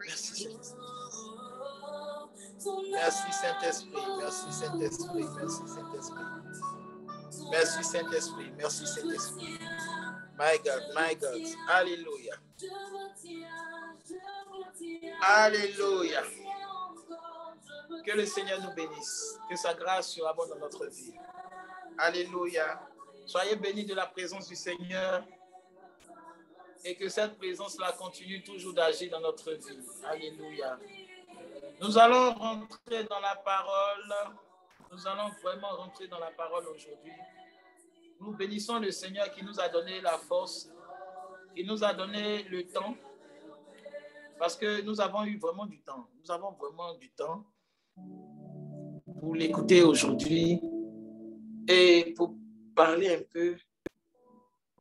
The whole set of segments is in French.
Merci, Saint-Esprit. Merci, Saint-Esprit. Merci, Saint-Esprit. Merci, Saint-Esprit. Merci, Saint-Esprit. Merci, Saint-Esprit. My God, my God. Alléluia. Alléluia. Que le Seigneur nous bénisse. Que sa grâce surabonde dans notre vie. Alléluia. Soyez bénis de la présence du Seigneur. Et que cette présence-là continue toujours d'agir dans notre vie. Alléluia. Nous allons rentrer dans la parole. Nous allons vraiment rentrer dans la parole aujourd'hui. Nous bénissons le Seigneur qui nous a donné la force, qui nous a donné le temps, parce que nous avons eu vraiment du temps. Nous avons vraiment du temps pour l'écouter aujourd'hui et pour parler un peu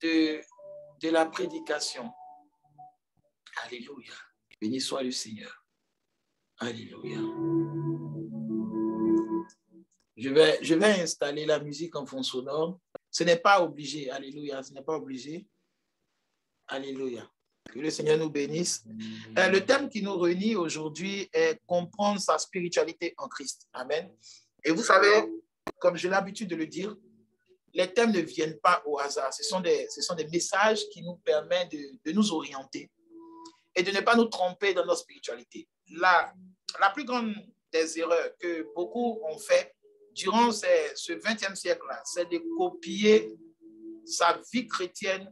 de la prédication. Alléluia. Béni soit le Seigneur. Alléluia. Je vais installer la musique en fond sonore. Ce n'est pas obligé. Alléluia. Ce n'est pas obligé. Alléluia. Que le Seigneur nous bénisse. Le thème qui nous réunit aujourd'hui est comprendre sa spiritualité en Christ. Amen. Et vous savez, comme j'ai l'habitude de le dire, les thèmes ne viennent pas au hasard. Ce sont des messages qui nous permettent de nous orienter et de ne pas nous tromper dans notre spiritualité. La plus grande des erreurs que beaucoup ont fait durant ce 20e siècle-là, c'est de copier sa vie chrétienne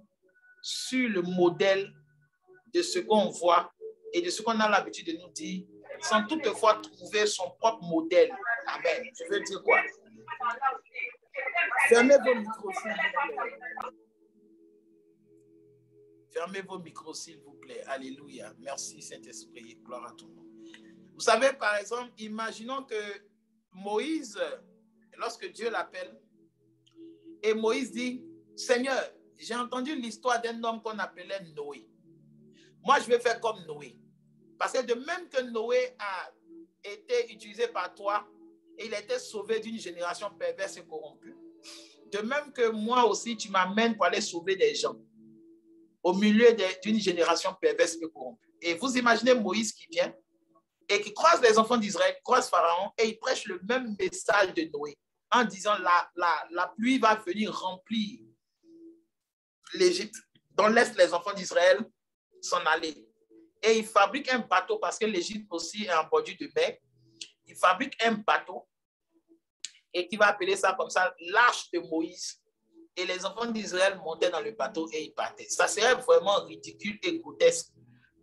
sur le modèle de ce qu'on voit et de ce qu'on a l'habitude de nous dire, sans toutefois trouver son propre modèle. Amen. Je veux dire quoi? Fermez vos micros, s'il vous plaît. Fermez vos micros, s'il vous plaît. Alléluia. Merci, Saint-Esprit. Gloire à ton nom. Vous savez, par exemple, imaginons que Moïse, lorsque Dieu l'appelle, et Moïse dit, Seigneur, j'ai entendu l'histoire d'un homme qu'on appelait Noé. Moi, je vais faire comme Noé. Parce que de même que Noé a été utilisé par toi, et il a été sauvé d'une génération perverse et corrompue, de même que moi aussi, tu m'amènes pour aller sauver des gens au milieu d'une génération perverse et corrompue. Et vous imaginez Moïse qui vient et qui croise les enfants d'Israël, croise Pharaon, et il prêche le même message de Noé en disant la pluie va venir remplir l'Égypte. Donc laisse les enfants d'Israël s'en aller. Et il fabrique un bateau parce que l'Égypte aussi est en bordure de mer. Il fabrique un bateau et qui va appeler ça comme ça l'arche de Moïse. Et les enfants d'Israël montaient dans le bateau et ils partaient. Ça serait vraiment ridicule et grotesque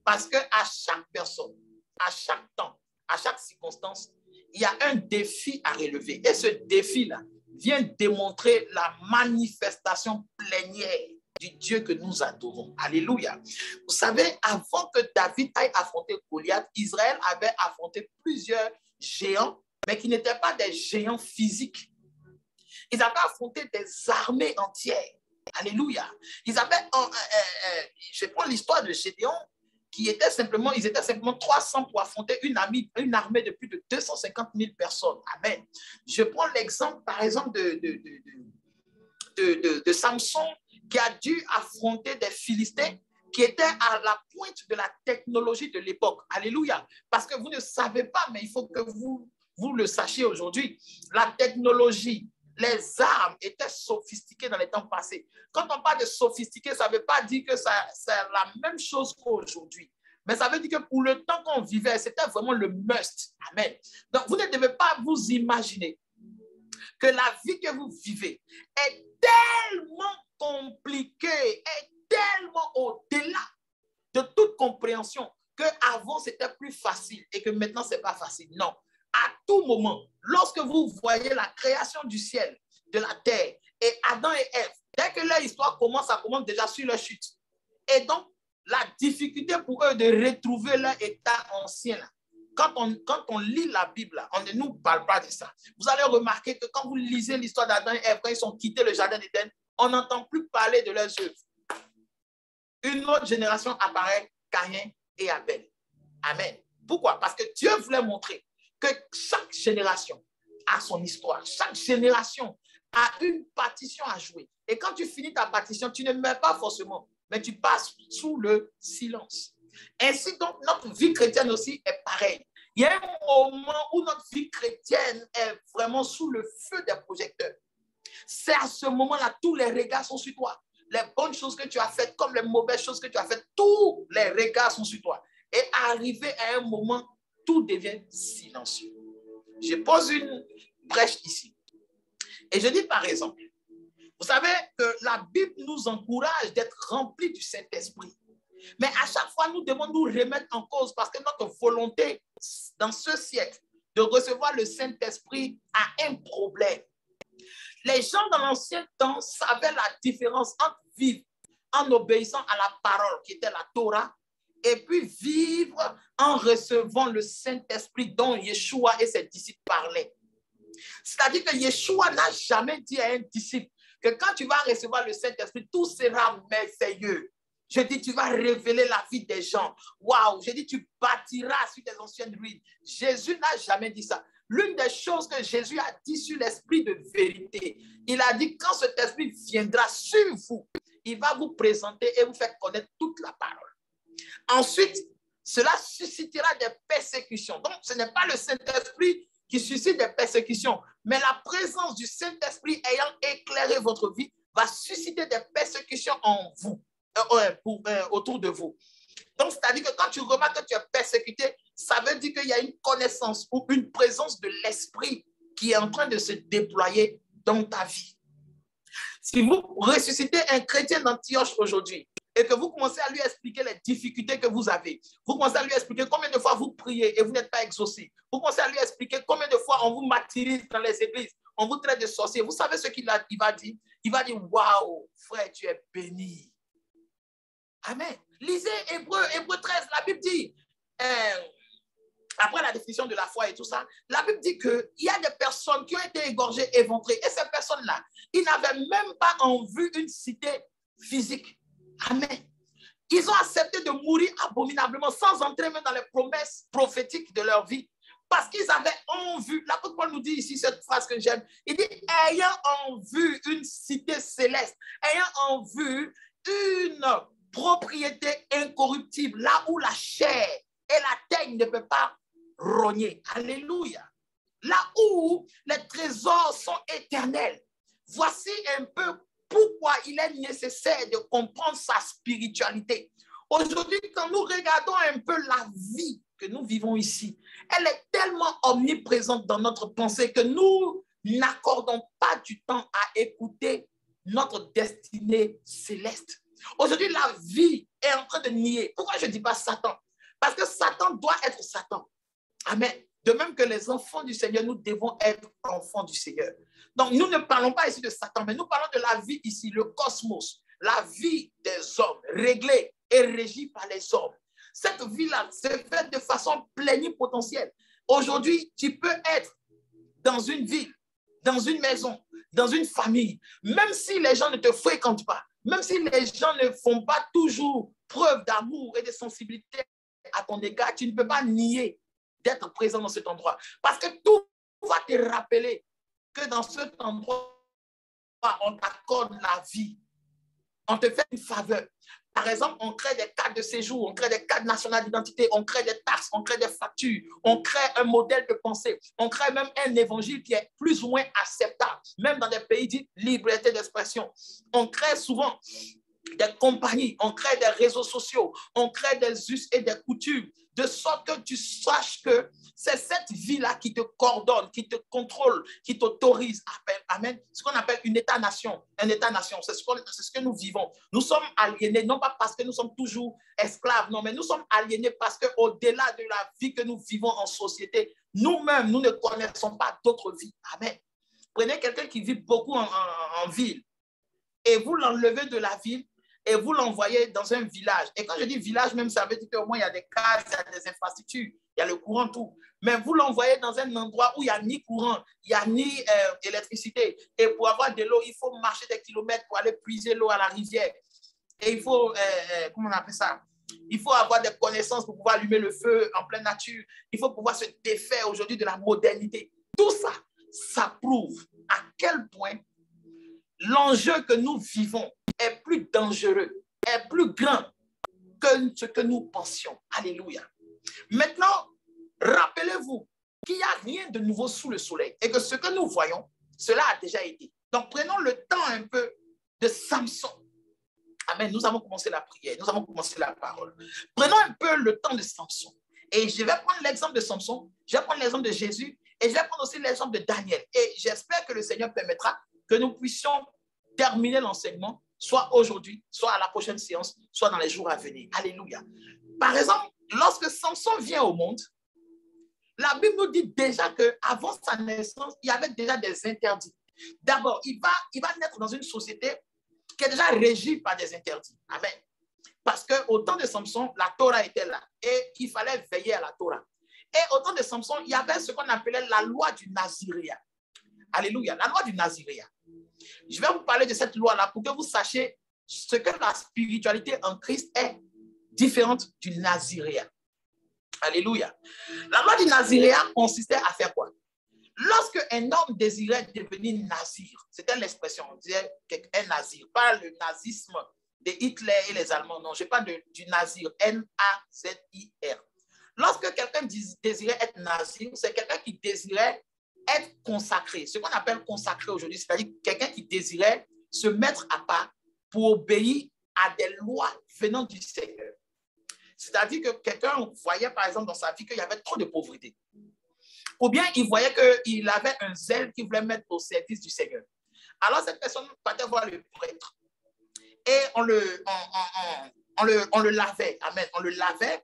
parce qu'à chaque personne, à chaque temps, à chaque circonstance, il y a un défi à relever. Et ce défi-là vient démontrer la manifestation plénière du Dieu que nous adorons. Alléluia. Vous savez, avant que David aille affronter Goliath, Israël avait affronté plusieurs géants, mais qui n'étaient pas des géants physiques. Ils avaient affronté des armées entières. Alléluia. Ils avaient, je prends l'histoire de Gédéon, ils étaient simplement 300 pour affronter une armée de plus de 250 000 personnes. Amen. Je prends l'exemple, par exemple, de Samson, qui a dû affronter des Philistins qui étaient à la pointe de la technologie de l'époque. Alléluia. Parce que vous ne savez pas, mais il faut que vous le sachiez aujourd'hui. La technologie, les armes étaient sophistiquées dans les temps passés. Quand on parle de sophistiqué, ça ne veut pas dire que c'est la même chose qu'aujourd'hui. Mais ça veut dire que pour le temps qu'on vivait, c'était vraiment le must. Amen. Donc, vous ne devez pas vous imaginer que la vie que vous vivez est tellement compliquée, est tellement au-delà de toute compréhension qu'avant, c'était plus facile et que maintenant, ce n'est pas facile. Non. À tout moment, lorsque vous voyez la création du ciel, de la terre, et Adam et Ève, dès que leur histoire commence, ça commence déjà sur leur chute. Et donc, la difficulté pour eux de retrouver leur état ancien, là, quand on lit la Bible, là, on ne nous parle pas de ça. Vous allez remarquer que quand vous lisez l'histoire d'Adam et Ève, quand ils ont quitté le jardin d'Éden, on n'entend plus parler de leurs œuvres. Une autre génération apparaît, Caïn et Abel. Amen. Pourquoi? Parce que Dieu voulait montrer que chaque génération a son histoire. Chaque génération a une partition à jouer. Et quand tu finis ta partition, tu ne mets pas forcément, mais tu passes sous le silence. Ainsi donc, notre vie chrétienne aussi est pareille. Il y a un moment où notre vie chrétienne est vraiment sous le feu des projecteurs. C'est à ce moment-là, tous les regards sont sur toi. Les bonnes choses que tu as faites, comme les mauvaises choses que tu as faites, tous les regards sont sur toi. Et arrivé à un moment, tout devient silencieux. Je pose une brèche ici. Et je dis par exemple, vous savez que la Bible nous encourage d'être remplis du Saint-Esprit. Mais à chaque fois, nous devons nous remettre en cause parce que notre volonté dans ce siècle de recevoir le Saint-Esprit a un problème. Les gens dans l'ancien temps savaient la différence entre vivre en obéissant à la parole qui était la Torah et puis vivre en recevant le Saint-Esprit dont Yeshua et ses disciples parlaient. C'est-à-dire que Yeshua n'a jamais dit à un disciple que quand tu vas recevoir le Saint-Esprit, tout sera merveilleux. Je dis, tu vas révéler la vie des gens. Waouh! Je dis, tu bâtiras sur des anciennes ruines. Jésus n'a jamais dit ça. L'une des choses que Jésus a dit sur l'esprit de vérité, il a dit, quand cet esprit viendra sur vous, il va vous présenter et vous faire connaître toute la parole. Ensuite, cela suscitera des persécutions. Donc, ce n'est pas le Saint-Esprit qui suscite des persécutions, mais la présence du Saint-Esprit ayant éclairé votre vie va susciter des persécutions en vous, autour de vous. Donc, c'est-à-dire que quand tu remarques que tu es persécuté, ça veut dire qu'il y a une connaissance ou une présence de l'Esprit qui est en train de se déployer dans ta vie. Si vous ressuscitez un chrétien d'Antioche aujourd'hui et que vous commencez à lui expliquer les difficultés que vous avez, vous commencez à lui expliquer combien de fois vous priez et vous n'êtes pas exaucé, vous commencez à lui expliquer combien de fois on vous martyrise dans les églises, on vous traite de sorcier, vous savez ce qu'il va dire? Il va dire, waouh, frère, tu es béni. Amen. Lisez Hébreu 13, la Bible dit, après la définition de la foi et tout ça, la Bible dit qu'il y a des personnes qui ont été égorgées, éventrées. Et ces personnes-là, ils n'avaient même pas en vue une cité physique. Amen. Ils ont accepté de mourir abominablement sans entrer même dans les promesses prophétiques de leur vie. Parce qu'ils avaient en vue, l'apôtre Paul nous dit ici cette phrase que j'aime, il dit, ayant en vue une cité céleste, ayant en vue une propriété incorruptible, là où la chair et la teigne ne peuvent pas rogner. Alléluia. Là où les trésors sont éternels. Voici un peu pourquoi il est nécessaire de comprendre sa spiritualité. Aujourd'hui, quand nous regardons un peu la vie que nous vivons ici, elle est tellement omniprésente dans notre pensée que nous n'accordons pas du temps à écouter notre destinée céleste. Aujourd'hui, la vie est en train de nier. Pourquoi je ne dis pas Satan? Parce que Satan doit être Satan. Amen. De même que les enfants du Seigneur, nous devons être enfants du Seigneur. Donc, nous ne parlons pas ici de Satan, mais nous parlons de la vie ici, le cosmos, la vie des hommes, réglée et régie par les hommes. Cette vie-là se fait de façon plénipotentielle. Aujourd'hui, tu peux être dans une ville, dans une maison, dans une famille, même si les gens ne te fréquentent pas, même si les gens ne font pas toujours preuve d'amour et de sensibilité à ton égard, tu ne peux pas nier d'être présent dans cet endroit. Parce que tout va te rappeler que dans cet endroit, on t'accorde la vie. On te fait une faveur. Par exemple, on crée des cartes de séjour, on crée des cartes nationales d'identité, on crée des taxes, on crée des factures, on crée un modèle de pensée, on crée même un évangile qui est plus ou moins acceptable, même dans des pays dits liberté d'expression. On crée souvent des compagnies, on crée des réseaux sociaux, on crée des us et des coutumes, de sorte que tu saches que c'est cette vie-là qui te coordonne, qui te contrôle, qui t'autorise. Amen. Ce qu'on appelle une État-nation. Un État-nation, c'est ce que nous vivons. Nous sommes aliénés, non pas parce que nous sommes toujours esclaves, non, mais nous sommes aliénés parce qu'au-delà de la vie que nous vivons en société, nous-mêmes, nous ne connaissons pas d'autres vies. Amen. Prenez quelqu'un qui vit beaucoup en ville et vous l'enlevez de la ville et vous l'envoyez dans un village. Et quand je dis village, même ça veut dire qu'au moins il y a des cases, il y a des infrastructures, il y a le courant, tout. Mais vous l'envoyez dans un endroit où il n'y a ni courant, il n'y a ni électricité. Et pour avoir de l'eau, il faut marcher des kilomètres pour aller puiser l'eau à la rivière. Et il faut, comment on appelle ça? Il faut avoir des connaissances pour pouvoir allumer le feu en pleine nature. Il faut pouvoir se défaire aujourd'hui de la modernité. Tout ça, ça prouve à quel point l'enjeu que nous vivons est plus dangereux, est plus grand que ce que nous pensions. Alléluia. Maintenant, rappelez-vous qu'il n'y a rien de nouveau sous le soleil et que ce que nous voyons, cela a déjà été. Donc, prenons le temps un peu de Samson. Amen. Nous avons commencé la prière, nous avons commencé la parole. Prenons un peu le temps de Samson. Et je vais prendre l'exemple de Samson, je vais prendre l'exemple de Jésus et je vais prendre aussi l'exemple de Daniel. Et j'espère que le Seigneur permettra que nous puissions terminer l'enseignement, soit aujourd'hui, soit à la prochaine séance, soit dans les jours à venir. Alléluia. Par exemple, lorsque Samson vient au monde, la Bible nous dit déjà qu'avant sa naissance, il y avait déjà des interdits. D'abord, il va naître dans une société qui est déjà régie par des interdits. Amen. Parce qu'au temps de Samson, la Torah était là et il fallait veiller à la Torah. Et au temps de Samson, il y avait ce qu'on appelait la loi du Naziréat. Alléluia, la loi du Naziréat. Je vais vous parler de cette loi-là pour que vous sachiez ce que la spiritualité en Christ est différente du Naziréat. Alléluia. La loi du Naziréat consistait à faire quoi? Lorsque un homme désirait devenir nazir, c'était l'expression, on disait un nazir, pas le nazisme de Hitler et les Allemands, non, je parle du nazir, N-A-Z-I-R. Lorsque quelqu'un désirait être nazir, c'est quelqu'un qui désirait être consacré, ce qu'on appelle consacré aujourd'hui, c'est-à-dire quelqu'un qui désirait se mettre à part pour obéir à des lois venant du Seigneur. C'est-à-dire que quelqu'un voyait par exemple dans sa vie qu'il y avait trop de pauvreté. Ou bien il voyait qu'il avait un zèle qu'il voulait mettre au service du Seigneur. Alors cette personne partait voir le prêtre et on le lavait. Amen. On le lavait,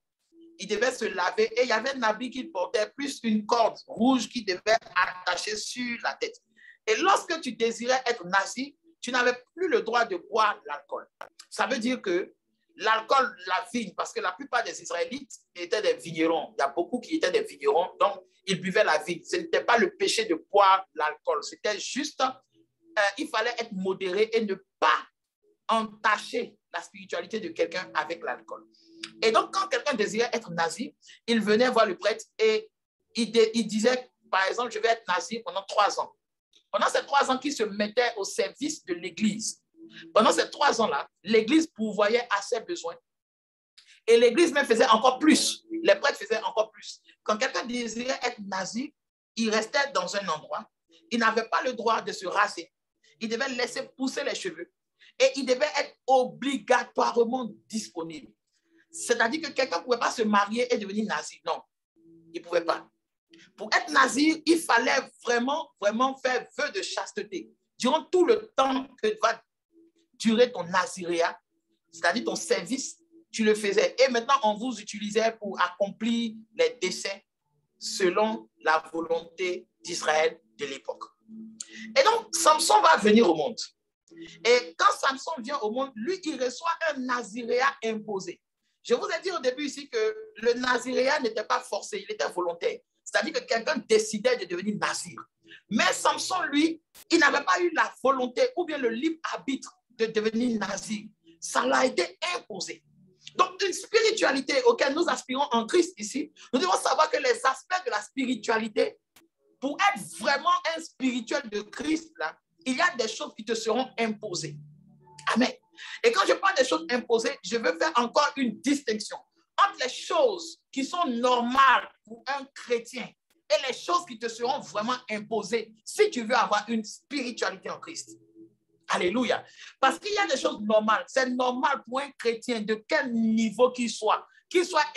il devait se laver et il y avait un habit qu'il portait plus une corde rouge qu'il devait attacher sur la tête. Et lorsque tu désirais être nazi, tu n'avais plus le droit de boire l'alcool. Ça veut dire que l'alcool, la vigne, parce que la plupart des Israélites étaient des vignerons. Il y a beaucoup qui étaient des vignerons, donc ils buvaient la vigne. Ce n'était pas le péché de boire l'alcool. C'était juste, il fallait être modéré et ne pas entacher la spiritualité de quelqu'un avec l'alcool. Et donc, quand quelqu'un désirait être nazi, il venait voir le prêtre et il disait, par exemple, je vais être nazi pendant 3 ans. Pendant ces 3 ans qu'il se mettait au service de l'Église, pendant ces 3 ans-là, l'Église pourvoyait à ses besoins. Et l'Église même faisait encore plus. Les prêtres faisaient encore plus. Quand quelqu'un désirait être nazi, il restait dans un endroit. Il n'avait pas le droit de se raser. Il devait laisser pousser les cheveux. Et il devait être obligatoirement disponible. C'est-à-dire que quelqu'un ne pouvait pas se marier et devenir nazi. Non, il ne pouvait pas. Pour être nazi, il fallait vraiment, vraiment faire vœu de chasteté. Durant tout le temps que va durer ton naziréat, c'est-à-dire ton service, tu le faisais. Et maintenant, on vous utilisait pour accomplir les desseins selon la volonté d'Israël de l'époque. Et donc, Samson va venir au monde. Et quand Samson vient au monde, lui, il reçoit un naziréat imposé. Je vous ai dit au début ici que le naziréat n'était pas forcé, il était volontaire. C'est-à-dire que quelqu'un décidait de devenir nazir. Mais Samson, lui, il n'avait pas eu la volonté ou bien le libre arbitre de devenir nazir. Ça l'a été imposé. Donc, une spiritualité auquel nous aspirons en Christ ici, nous devons savoir que les aspects de la spiritualité, pour être vraiment un spirituel de Christ, là, il y a des choses qui te seront imposées. Amen. Et quand je parle des choses imposées, je veux faire encore une distinction entre les choses qui sont normales pour un chrétien et les choses qui te seront vraiment imposées si tu veux avoir une spiritualité en Christ. Alléluia. Parce qu'il y a des choses normales. C'est normal pour un chrétien de quel niveau qu'il soit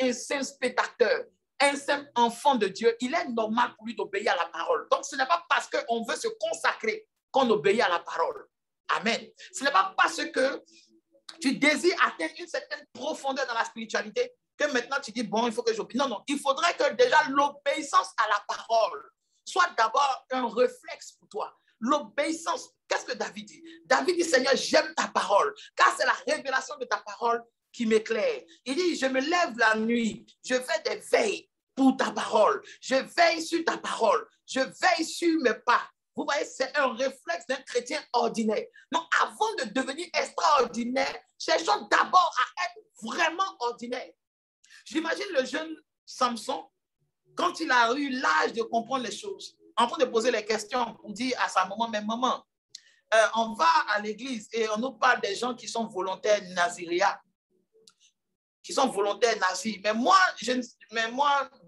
un saint spectateur, un simple enfant de Dieu, il est normal pour lui d'obéir à la parole. Donc, ce n'est pas parce qu'on veut se consacrer qu'on obéit à la parole. Amen. Ce n'est pas parce que tu désires atteindre une certaine profondeur dans la spiritualité que maintenant tu dis, bon, il faut que j'obéisse. Non, non, il faudrait que déjà l'obéissance à la parole soit d'abord un réflexe pour toi. L'obéissance, qu'est-ce que David dit? David dit, Seigneur, j'aime ta parole, car c'est la révélation de ta parole qui m'éclaire. Il dit, je me lève la nuit, je fais des veilles pour ta parole, je veille sur ta parole, je veille sur mes pas. Vous voyez, c'est un réflexe d'un chrétien ordinaire. Donc, avant de devenir extraordinaire, cherchons d'abord à être vraiment ordinaire. J'imagine le jeune Samson, quand il a eu l'âge de comprendre les choses, en train de poser les questions pour dire à sa maman, mais maman, on va à l'église et on nous parle des gens qui sont volontaires naziréats. qui sont volontaires nazis. Mais moi,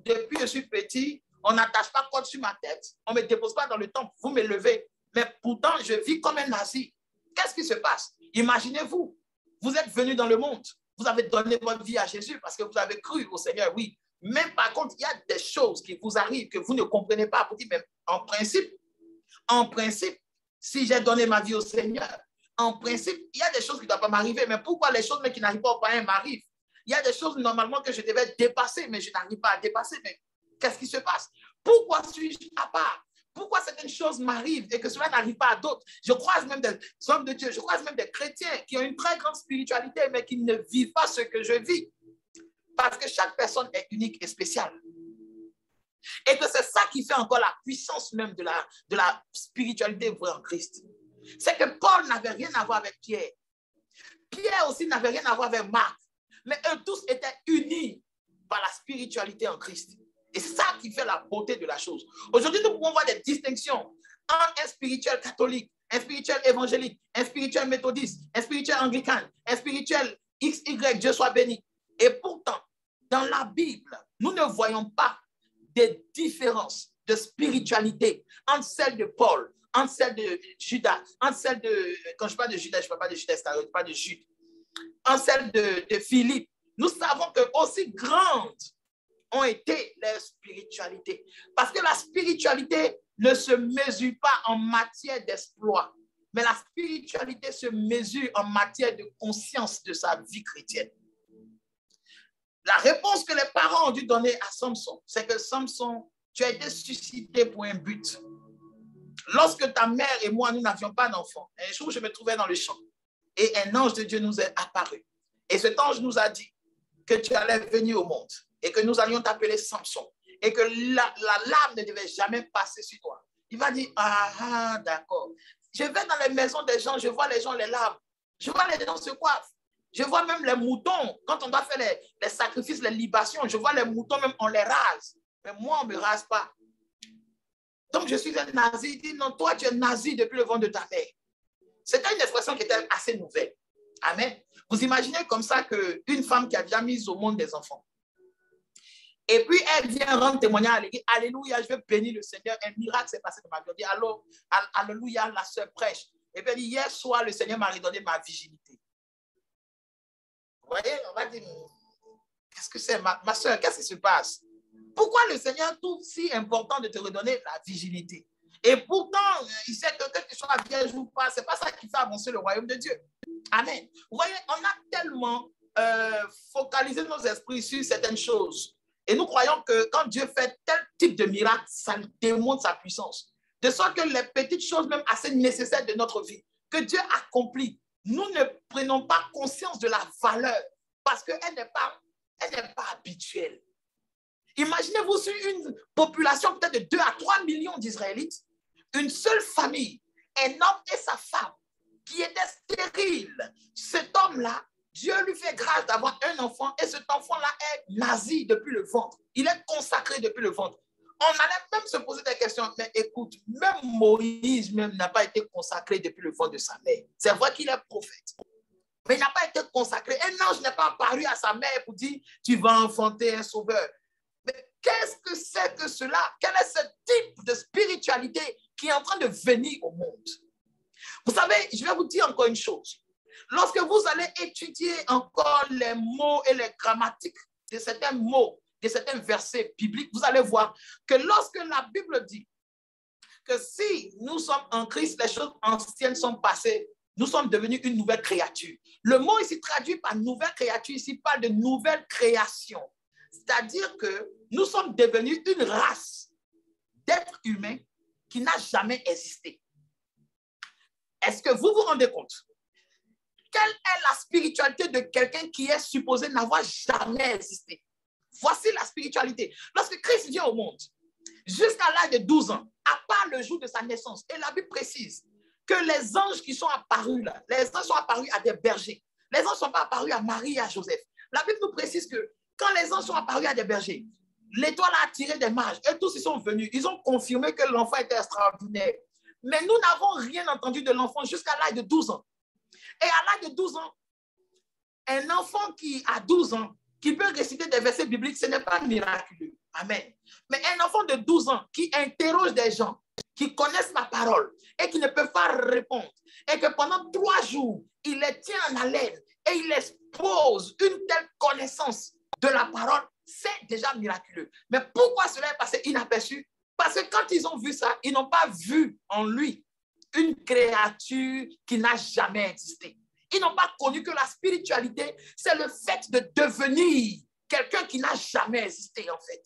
depuis que je suis petit, on n'attache pas corde sur ma tête. On ne me dépose pas dans le temple. Vous me levez. Mais pourtant, je vis comme un nazi. Qu'est-ce qui se passe? Imaginez-vous, vous êtes venu dans le monde. Vous avez donné votre vie à Jésus parce que vous avez cru au Seigneur, oui. Mais par contre, il y a des choses qui vous arrivent que vous ne comprenez pas. Vous dites, mais en principe, si j'ai donné ma vie au Seigneur, en principe, il y a des choses qui ne doivent pas m'arriver. Mais pourquoi les choses qui n'arrivent pas au païen m'arrivent? Il y a des choses normalement que je devais dépasser, mais je n'arrive pas à dépasser. Mais qu'est-ce qui se passe? Pourquoi suis-je à part? Pourquoi certaines choses m'arrivent et que cela n'arrive pas à d'autres? Je croise même des hommes de Dieu, je croise même des chrétiens qui ont une très grande spiritualité, mais qui ne vivent pas ce que je vis. Parce que chaque personne est unique et spéciale. Et que c'est ça qui fait encore la puissance même de la spiritualité vraie en Christ. C'est que Paul n'avait rien à voir avec Pierre. Pierre aussi n'avait rien à voir avec Marc. Mais eux tous étaient unis par la spiritualité en Christ. Et c'est ça qui fait la beauté de la chose. Aujourd'hui, nous pouvons voir des distinctions entre un spirituel catholique, un spirituel évangélique, un spirituel méthodiste, un spirituel anglican, un spirituel XY, Dieu soit béni. Et pourtant, dans la Bible, nous ne voyons pas des différences de spiritualité entre celle de Paul, entre celle de Judas, entre celle de, quand je parle de Judas, je ne parle pas de Judas, je parle de Jude, entre celle de Philippe. Nous savons que aussi grandes ont été les spiritualités. Parce que la spiritualité ne se mesure pas en matière d'exploit, mais la spiritualité se mesure en matière de conscience de sa vie chrétienne. La réponse que les parents ont dû donner à Samson, c'est que Samson, tu as été suscité pour un but. Lorsque ta mère et moi, nous n'avions pas d'enfant, un jour, je me trouvais dans le champ et un ange de Dieu nous est apparu. Et cet ange nous a dit que tu allais venir au monde et que nous allions t'appeler Samson et que la lame ne devait jamais passer sur toi. Il va dire, d'accord. Je vais dans les maisons des gens, je vois les gens les laves. Je vois les gens se coiffent. Je vois même les moutons, quand on doit faire les sacrifices, les libations, je vois les moutons même, on les rase. Mais moi, on ne me rase pas. Donc, je suis un nazi. Il dit, non, toi, tu es nazi depuis le ventre de ta mère. C'était une expression qui était assez nouvelle. Amen. Vous imaginez comme ça qu'une femme qui a déjà mis au monde des enfants, et puis elle vient rendre témoignage à l'église, alléluia, je vais bénir le Seigneur, un miracle s'est passé dans ma vie. On dit, alors, alléluia, la sœur prêche. Et puis elle dit, hier soir, le Seigneur m'a redonné ma virginité. Vous voyez, on va dire, qu'est-ce que c'est, ma sœur, qu'est-ce qui se passe? Pourquoi le Seigneur trouve si important de te redonner la virginité? Et pourtant, il sait que tu sois vierge ou pas, ce n'est pas ça qui fait avancer le royaume de Dieu. Amen. Vous voyez, on a tellement focalisé nos esprits sur certaines choses. Et nous croyons que quand Dieu fait tel type de miracle, ça démontre sa puissance. De sorte que les petites choses, même assez nécessaires de notre vie, que Dieu accomplit, nous ne prenons pas conscience de la valeur parce qu'elle n'est pas habituelle. Imaginez-vous sur une population peut-être de 2 à 3 millions d'Israélites, une seule famille, un homme et sa femme, qui étaient stériles. Cet homme-là, Dieu lui fait grâce d'avoir un enfant et cet enfant-là est nazi depuis le ventre. Il est consacré depuis le ventre. On allait même se poser des questions. Mais écoute, même Moïse même n'a pas été consacré depuis le ventre de sa mère. C'est vrai qu'il est prophète. Mais il n'a pas été consacré. Un ange n'est pas apparu à sa mère pour dire, tu vas enfanter un sauveur. Mais qu'est-ce que c'est que cela? Quel est ce type de spiritualité qui est en train de venir au monde? Vous savez, je vais vous dire encore une chose. Lorsque vous allez étudier encore les mots et les grammatiques de certains mots, de certains versets bibliques, vous allez voir que lorsque la Bible dit que si nous sommes en Christ, les choses anciennes sont passées, nous sommes devenus une nouvelle créature. Le mot ici traduit par nouvelle créature, ici parle de nouvelle création. C'est-à-dire que nous sommes devenus une race d'êtres humains qui n'a jamais existé. Est-ce que vous vous rendez compte? Quelle est la spiritualité de quelqu'un qui est supposé n'avoir jamais existé? Voici la spiritualité. Lorsque Christ vient au monde, jusqu'à l'âge de 12 ans, à part le jour de sa naissance, et la Bible précise que les anges qui sont apparus là, les anges sont apparus à des bergers. Les anges ne sont pas apparus à Marie et à Joseph. La Bible nous précise que quand les anges sont apparus à des bergers, l'étoile a attiré des mages et tous ils sont venus. Ils ont confirmé que l'enfant était extraordinaire. Mais nous n'avons rien entendu de l'enfant jusqu'à l'âge de 12 ans. Et à l'âge de 12 ans, un enfant qui a 12 ans qui peut réciter des versets bibliques, ce n'est pas miraculeux. Amen. Mais un enfant de 12 ans qui interroge des gens, qui connaissent la parole et qui ne peuvent pas répondre, et que pendant 3 jours, il les tient en haleine et il expose une telle connaissance de la parole, c'est déjà miraculeux. Mais pourquoi cela est passé inaperçu? Parce que quand ils ont vu ça, ils n'ont pas vu en lui une créature qui n'a jamais existé. Ils n'ont pas connu que la spiritualité, c'est le fait de devenir quelqu'un qui n'a jamais existé en fait.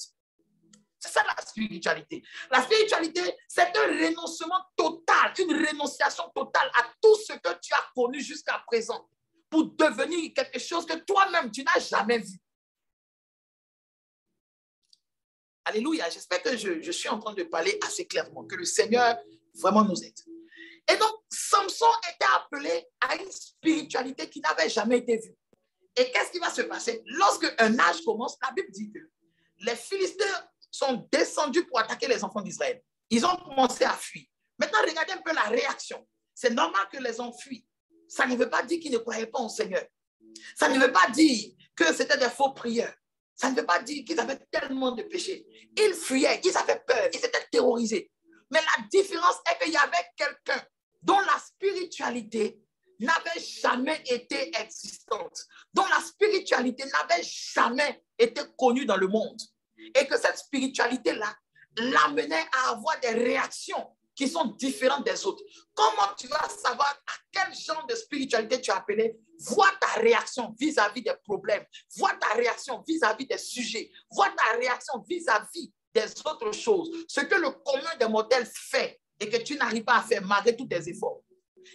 C'est ça la spiritualité. La spiritualité, c'est un renoncement total, une rénonciation totale à tout ce que tu as connu jusqu'à présent pour devenir quelque chose que toi-même, tu n'as jamais vu. Alléluia, j'espère que je suis en train de parler assez clairement, que le Seigneur vraiment nous aide. Et donc, Samson était appelé à une spiritualité qui n'avait jamais été vue. Et qu'est-ce qui va se passer? Lorsque un âge commence, la Bible dit que les Philistins sont descendus pour attaquer les enfants d'Israël. Ils ont commencé à fuir. Maintenant, regardez un peu la réaction. C'est normal que les enfants fuient. Ça ne veut pas dire qu'ils ne croyaient pas au Seigneur. Ça ne veut pas dire que c'était des faux prieurs. Ça ne veut pas dire qu'ils avaient tellement de péchés. Ils fuyaient, ils avaient peur, ils étaient terrorisés. Mais la différence est qu'il y avait quelqu'un dont la spiritualité n'avait jamais été existante, dont la spiritualité n'avait jamais été connue dans le monde. Et que cette spiritualité-là l'amenait à avoir des réactions qui sont différentes des autres. Comment tu vas savoir à quel genre de spiritualité tu es appelé? Vois ta réaction vis-à-vis des problèmes. Vois ta réaction vis-à-vis des sujets. Vois ta réaction vis-à-vis des autres choses. Ce que le commun des mortels fait et que tu n'arrives pas à faire malgré tous tes efforts.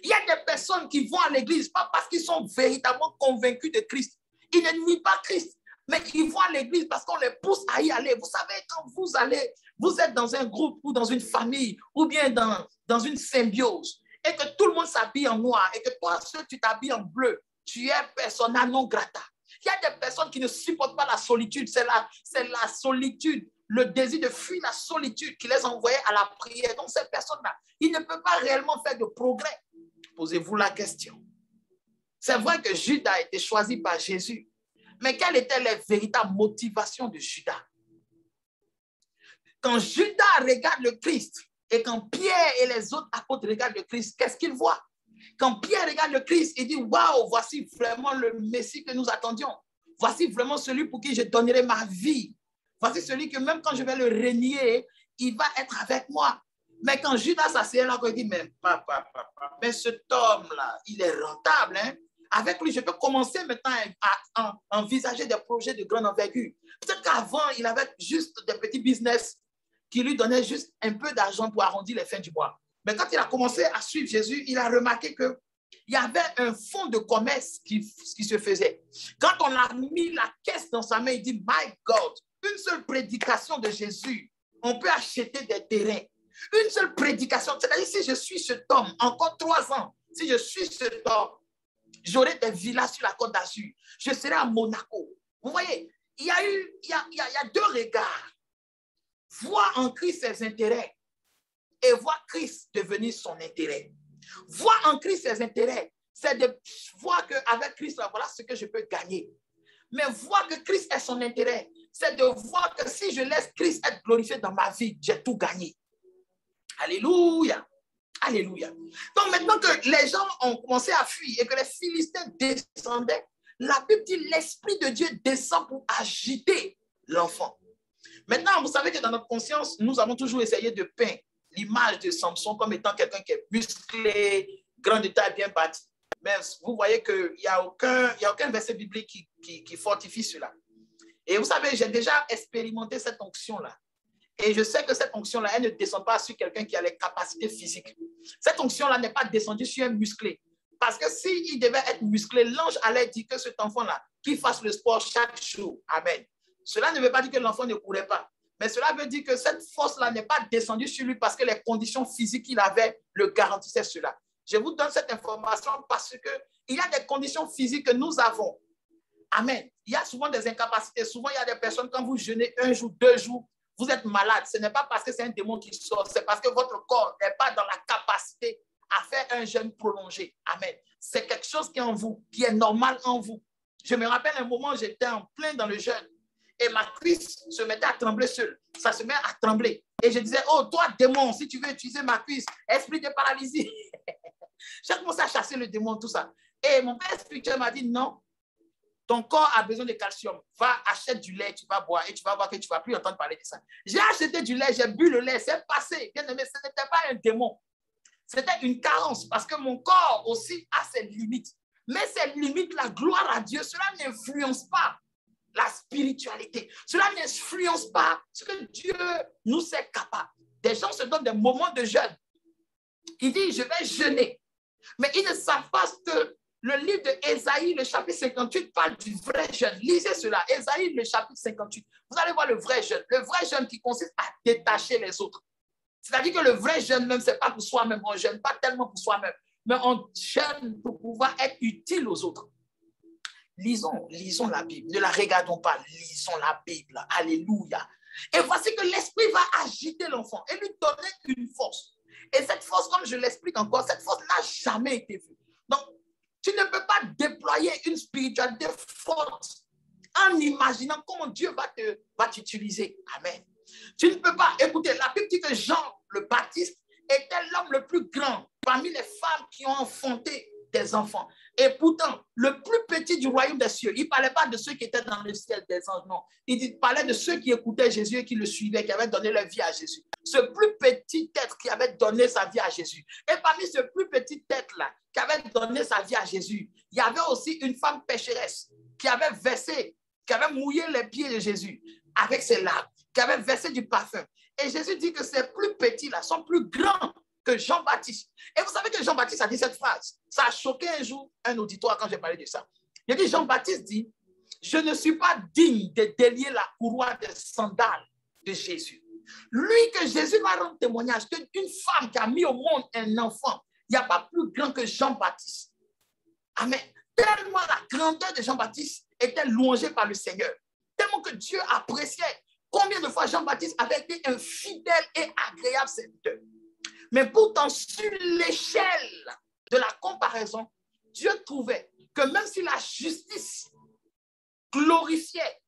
Il y a des personnes qui vont à l'église, pas parce qu'ils sont véritablement convaincus de Christ. Ils ne nient pas Christ, mais ils vont à l'église parce qu'on les pousse à y aller. Vous savez, quand vous allez, vous êtes dans un groupe ou dans une famille ou bien dans une symbiose et que tout le monde s'habille en noir et que toi, seul, tu t'habilles en bleu, tu es persona non grata. Il y a des personnes qui ne supportent pas la solitude. C'est la solitude, le désir de fuir la solitude qui les envoyait à la prière. Donc, ces personnes-là, ils ne peuvent pas réellement faire de progrès. Posez-vous la question. C'est vrai que Judas a été choisi par Jésus, mais quelles étaient les véritables motivations de Judas? Quand Judas regarde le Christ et quand Pierre et les autres apôtres regardent le Christ, qu'est-ce qu'ils voient? Quand Pierre regarde le Christ, il dit, waouh, voici vraiment le Messie que nous attendions. Voici vraiment celui pour qui je donnerai ma vie. Voici celui que même quand je vais le renier, il va être avec moi. Mais quand Judas s'assied là, il dit, mais papa, mais cet homme-là, il est rentable. Hein? Avec lui, je peux commencer maintenant à envisager des projets de grande envergure. Peut-être qu'avant, il avait juste des petits business qui lui donnaient juste un peu d'argent pour arrondir les fins du mois. Mais quand il a commencé à suivre Jésus, il a remarqué qu'il y avait un fonds de commerce qui se faisait. Quand on a mis la caisse dans sa main, il dit, my God, une seule prédication de Jésus, on peut acheter des terrains. Une seule prédication, c'est-à-dire si je suis cet homme, encore 3 ans, si je suis cet homme, j'aurai des villas sur la Côte d'Azur, je serai à Monaco. Vous voyez, il y a 2 regards. Voir en Christ ses intérêts et voir Christ devenir son intérêt. Voir en Christ ses intérêts, c'est de voir qu'avec Christ, voilà ce que je peux gagner. Mais voir que Christ est son intérêt, c'est de voir que si je laisse Christ être glorifié dans ma vie, j'ai tout gagné. Alléluia. Alléluia. Donc maintenant que les gens ont commencé à fuir et que les Philistins descendaient, la Bible dit l'Esprit de Dieu descend pour agiter l'enfant. Maintenant, vous savez que dans notre conscience, nous avons toujours essayé de peindre l'image de Samson comme étant quelqu'un qui est musclé, grand de taille, bien bâti. Mais vous voyez qu'il n'y a aucun verset biblique qui fortifie cela. Et vous savez, j'ai déjà expérimenté cette onction-là. Et je sais que cette onction-là, elle ne descend pas sur quelqu'un qui a les capacités physiques. Cette onction-là n'est pas descendue sur un musclé. Parce que s'il devait être musclé, l'ange allait dire que cet enfant-là, qu'il fasse le sport chaque jour. Amen. Cela ne veut pas dire que l'enfant ne courait pas. Mais cela veut dire que cette force-là n'est pas descendue sur lui parce que les conditions physiques qu'il avait le garantissaient cela. Je vous donne cette information parce qu'il y a des conditions physiques que nous avons. Amen. Il y a souvent des incapacités. Souvent, il y a des personnes, quand vous jeûnez 1 jour, 2 jours, vous êtes malade. Ce n'est pas parce que c'est un démon qui sort, c'est parce que votre corps n'est pas dans la capacité à faire un jeûne prolongé. Amen. C'est quelque chose qui est en vous, qui est normal en vous. Je me rappelle un moment, j'étais en plein dans le jeûne et ma cuisse se mettait à trembler seule. Ça se met à trembler. Et je disais, oh, toi, démon, si tu veux utiliser ma cuisse, esprit de paralysie. J'ai commencé à chasser le démon, tout ça. Et mon père spirituel m'a dit, non, ton corps a besoin de calcium. Va, achète du lait, tu vas boire et tu vas voir que tu ne vas plus entendre parler de ça. J'ai acheté du lait, j'ai bu le lait, c'est passé. Bien aimé, ce n'était pas un démon. C'était une carence parce que mon corps aussi a ses limites. Mais ces limites, la gloire à Dieu, cela n'influence pas la spiritualité. Cela n'influence pas ce que Dieu nous est capable. Des gens se donnent des moments de jeûne. Ils disent, je vais jeûner. Mais ils ne savent pas que le livre d'Ésaïe, le chapitre 58, parle du vrai jeûne. Lisez cela. Ésaïe, le chapitre 58. Vous allez voir le vrai jeûne. Le vrai jeûne qui consiste à détacher les autres. C'est-à-dire que le vrai jeûne, même, ce n'est pas pour soi-même. On ne jeûne pas tellement pour soi-même. Mais on jeûne pour pouvoir être utile aux autres. Lisons la Bible. Ne la regardons pas. Lisons la Bible. Alléluia. Et voici que l'esprit va agiter l'enfant et lui donner une force. Et cette force, comme je l'explique encore, cette force n'a jamais été vue. Donc, tu ne peux pas déployer une spiritualité forte en imaginant comment Dieu va t'utiliser. Amen. Tu ne peux pas. Écoutez, la Bible dit que Jean le Baptiste était l'homme le plus grand parmi les femmes qui ont enfanté des enfants. Et pourtant, le plus petit du royaume des cieux, il ne parlait pas de ceux qui étaient dans le ciel des anges, non. Il parlait de ceux qui écoutaient Jésus et qui le suivaient, qui avaient donné leur vie à Jésus. Ce plus petit être qui avait donné sa vie à Jésus. Et parmi ce plus petit être-là, qui avait donné sa vie à Jésus, il y avait aussi une femme pécheresse qui avait versé, qui avait mouillé les pieds de Jésus avec ses larmes, qui avait versé du parfum. Et Jésus dit que ces plus petits-là sont plus grands que Jean-Baptiste. Et vous savez que Jean-Baptiste a dit cette phrase. Ça a choqué un jour un auditoire quand j'ai parlé de ça. Il a dit, Jean-Baptiste dit, je ne suis pas digne de délier la courroie des sandales de Jésus. Lui que Jésus va rendre témoignage qu'une femme qui a mis au monde un enfant, il n'y a pas plus grand que Jean-Baptiste. Amen. Tellement la grandeur de Jean-Baptiste était louangée par le Seigneur. Tellement que Dieu appréciait combien de fois Jean-Baptiste avait été un fidèle et agréable serviteur. Mais pourtant, sur l'échelle de la comparaison, Dieu trouvait que même si la justice glorifiait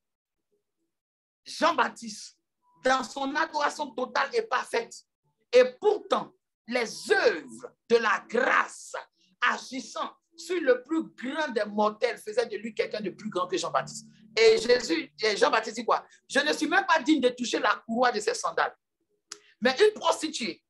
Jean-Baptiste dans son adoration totale et parfaite, et pourtant, les œuvres de la grâce agissant sur le plus grand des mortels faisaient de lui quelqu'un de plus grand que Jean-Baptiste. Et Jean-Baptiste dit quoi? Je ne suis même pas digne de toucher la courroie de ses sandales. Mais une prostituée,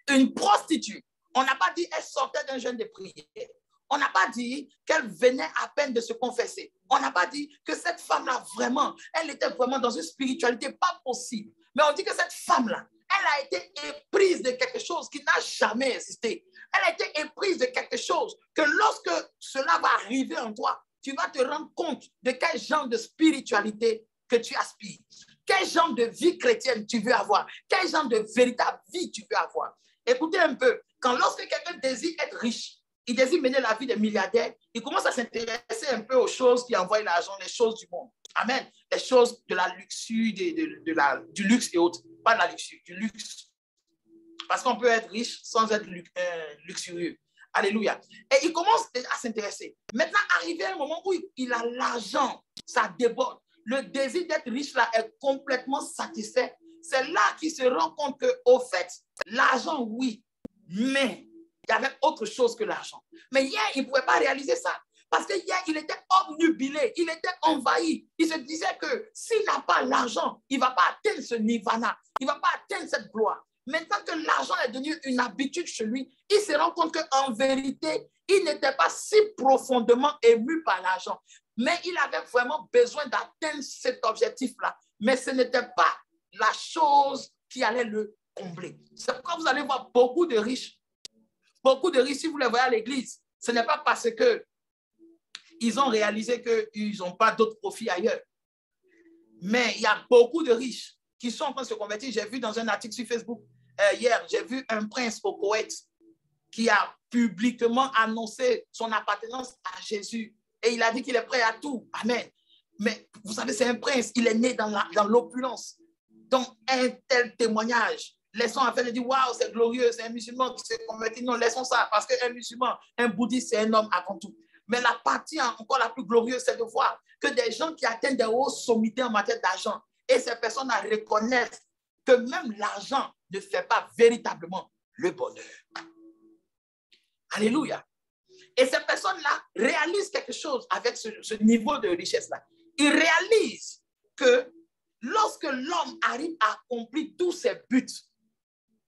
on n'a pas dit qu'elle sortait d'un jeûne de prière. On n'a pas dit qu'elle venait à peine de se confesser. On n'a pas dit que cette femme-là, vraiment, elle était vraiment dans une spiritualité pas possible. Mais on dit que cette femme-là, elle a été éprise de quelque chose qui n'a jamais existé. Elle a été éprise de quelque chose que lorsque cela va arriver en toi, tu vas te rendre compte de quel genre de spiritualité que tu aspires. Quel genre de vie chrétienne tu veux avoir. Quel genre de véritable vie tu veux avoir. Écoutez un peu, lorsque quelqu'un désire être riche, il désire mener la vie de milliardaire, il commence à s'intéresser un peu aux choses qui envoient l'argent, les choses du monde. Amen. Les choses de la luxure, du luxe et autres. Pas de la luxure, du luxe. Parce qu'on peut être riche sans être luxurieux. Alléluia. Et il commence à s'intéresser. Maintenant, arrivé à un moment où il a l'argent, ça déborde. Le désir d'être riche là est complètement satisfait. C'est là qu'il se rend compte qu'au fait, l'argent, oui, mais il y avait autre chose que l'argent. Mais hier, il ne pouvait pas réaliser ça. Parce que hier, il était obnubilé, il était envahi. Il se disait que s'il n'a pas l'argent, il ne va pas atteindre ce nirvana, il ne va pas atteindre cette gloire. Maintenant que l'argent est devenu une habitude chez lui, il se rend compte qu'en vérité, il n'était pas si profondément ému par l'argent. Mais il avait vraiment besoin d'atteindre cet objectif-là. Mais ce n'était pas la chose qui allait le combler. C'est pourquoi vous allez voir beaucoup de riches, si vous les voyez à l'église, ce n'est pas parce qu'ils ont réalisé qu'ils n'ont pas d'autres profits ailleurs. Mais il y a beaucoup de riches qui sont en train de se convertir. J'ai vu dans un article sur Facebook hier, j'ai vu un prince au Koweït qui a publiquement annoncé son appartenance à Jésus. Et il a dit qu'il est prêt à tout. Amen. Mais vous savez, c'est un prince. Il est né dans l'opulence. Donc, un tel témoignage, laissons en fait de dire, waouh, c'est glorieux, c'est un musulman qui s'est converti. Non, laissons ça. Parce qu'un musulman, un bouddhiste, c'est un homme avant tout. Mais la partie encore la plus glorieuse, c'est de voir que des gens qui atteignent des hauts sommités en matière d'argent, et ces personnes reconnaissent que même l'argent ne fait pas véritablement le bonheur. Alléluia. Et ces personnes-là réalisent quelque chose avec ce niveau de richesse-là. Ils réalisent que lorsque l'homme arrive à accomplir tous ses buts,